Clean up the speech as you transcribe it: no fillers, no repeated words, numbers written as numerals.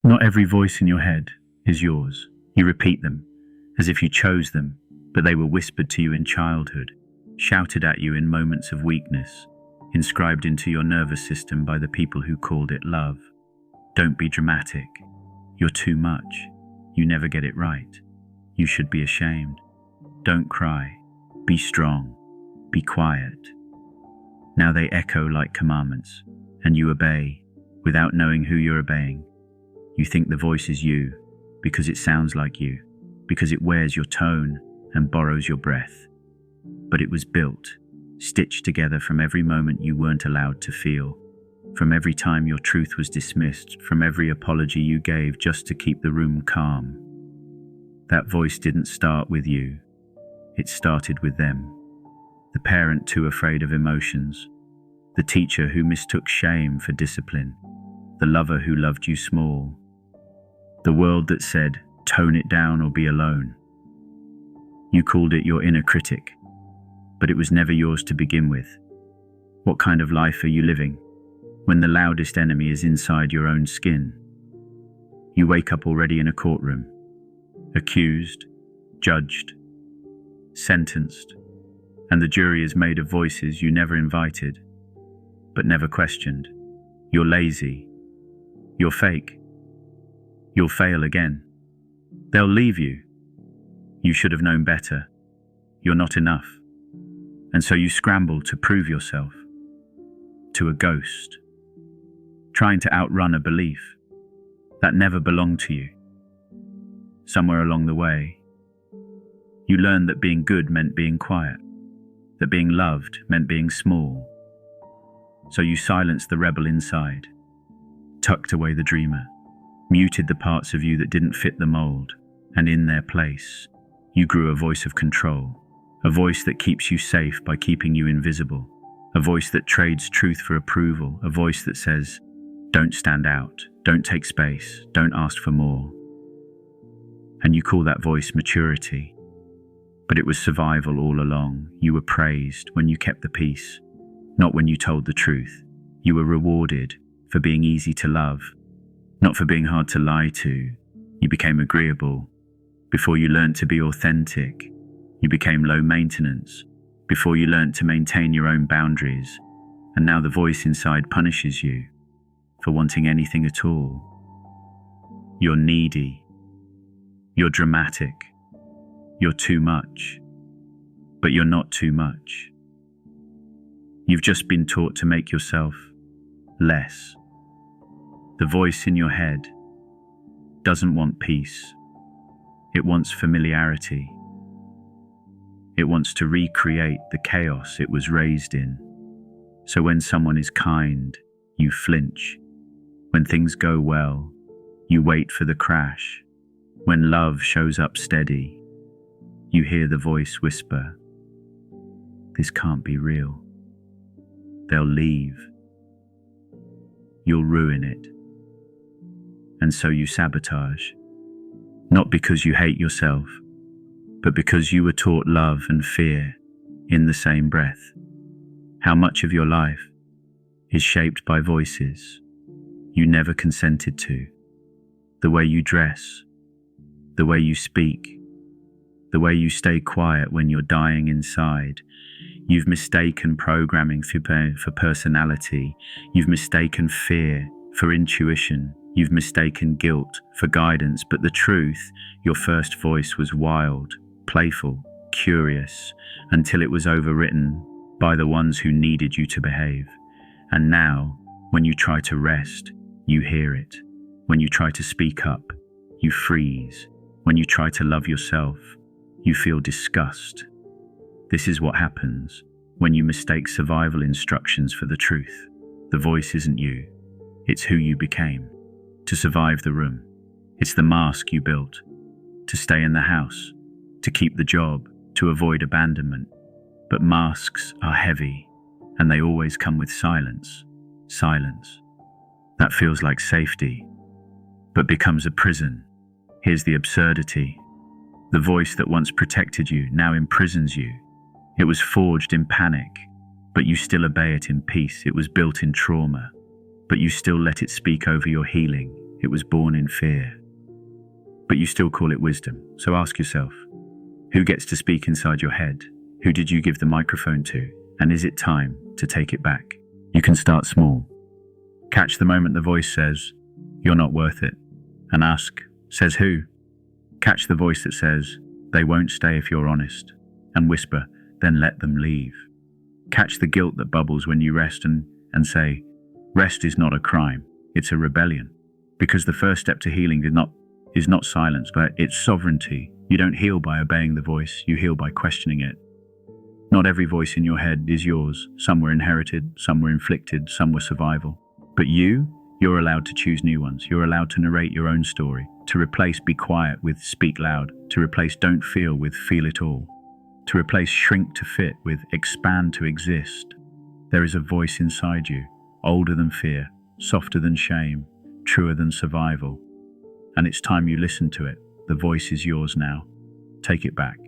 Not every voice in your head is yours. You repeat them, as if you chose them, but they were whispered to you in childhood, shouted at you in moments of weakness, inscribed into your nervous system by the people who called it love. Don't be dramatic. You're too much. You never get it right. You should be ashamed. Don't cry. Be strong. Be quiet. Now they echo like commandments, and you obey without knowing who you're obeying. You think the voice is you because it sounds like you, because it wears your tone and borrows your breath. But it was built, stitched together from every moment you weren't allowed to feel, from every time your truth was dismissed, from every apology you gave just to keep the room calm. That voice didn't start with you. It started with them. The parent too afraid of emotions, the teacher who mistook shame for discipline, the lover who loved you small, the world that said, tone it down or be alone. You called it your inner critic, but it was never yours to begin with. What kind of life are you living when the loudest enemy is inside your own skin? You wake up already in a courtroom, accused, judged, sentenced, and the jury is made of voices you never invited, but never questioned. You're lazy. You're fake. You'll fail again. They'll leave you. You should have known better. You're not enough. And so you scramble to prove yourself to a ghost, trying to outrun a belief that never belonged to you. Somewhere along the way, you learned that being good meant being quiet, that being loved meant being small. So you silenced the rebel inside, tucked away the dreamer, muted the parts of you that didn't fit the mold, and in their place, you grew a voice of control, a voice that keeps you safe by keeping you invisible, a voice that trades truth for approval, a voice that says, don't stand out, don't take space, don't ask for more. And you call that voice maturity. But it was survival all along. You were praised when you kept the peace, not when you told the truth. You were rewarded for being easy to love, not for being hard to lie to. You became agreeable. Before you learned to be authentic, you became low maintenance. Before you learned to maintain your own boundaries, and now the voice inside punishes you for wanting anything at all. You're needy. You're dramatic. You're too much. But you're not too much. You've just been taught to make yourself less. The voice in your head doesn't want peace. It wants familiarity. It wants to recreate the chaos it was raised in. So when someone is kind, you flinch. When things go well, you wait for the crash. When love shows up steady, you hear the voice whisper, this can't be real. They'll leave. You'll ruin it. And so you sabotage, not because you hate yourself, but because you were taught love and fear in the same breath. How much of your life is shaped by voices you never consented to? The way you dress, the way you speak, the way you stay quiet when you're dying inside. You've mistaken programming for personality. You've mistaken fear for intuition. You've mistaken guilt for guidance. But the truth, your first voice was wild, playful, curious, until it was overwritten by the ones who needed you to behave. And now, when you try to rest, you hear it. When you try to speak up, you freeze. When you try to love yourself, you feel disgust. This is what happens when you mistake survival instructions for the truth. The voice isn't you. It's who you became to survive the room. It's the mask you built to stay in the house, to keep the job, to avoid abandonment. But masks are heavy, and they always come with silence. Silence. That feels like safety, but becomes a prison. Here's the absurdity. The voice that once protected you now imprisons you. It was forged in panic, but you still obey it in peace. It was built in trauma, but you still let it speak over your healing. It was born in fear. But you still call it wisdom. So ask yourself, who gets to speak inside your head? Who did you give the microphone to? And is it time to take it back? You can start small. Catch the moment the voice says, "You're not worth it." And ask, "Says who?" Catch the voice that says, "They won't stay if you're honest." And whisper, "Then let them leave." Catch the guilt that bubbles when you rest and say, "Rest is not a crime, it's a rebellion." Because the first step to healing is not silence, but it's sovereignty. You don't heal by obeying the voice, you heal by questioning it. Not every voice in your head is yours. Some were inherited, some were inflicted, some were survival. But you're allowed to choose new ones. You're allowed to narrate your own story, to replace "be quiet" with "speak loud," to replace "don't feel" with "feel it all," to replace "shrink to fit" with "expand to exist." There is a voice inside you, older than fear, softer than shame, truer than survival. And it's time you listen to it. The voice is yours now. Take it back.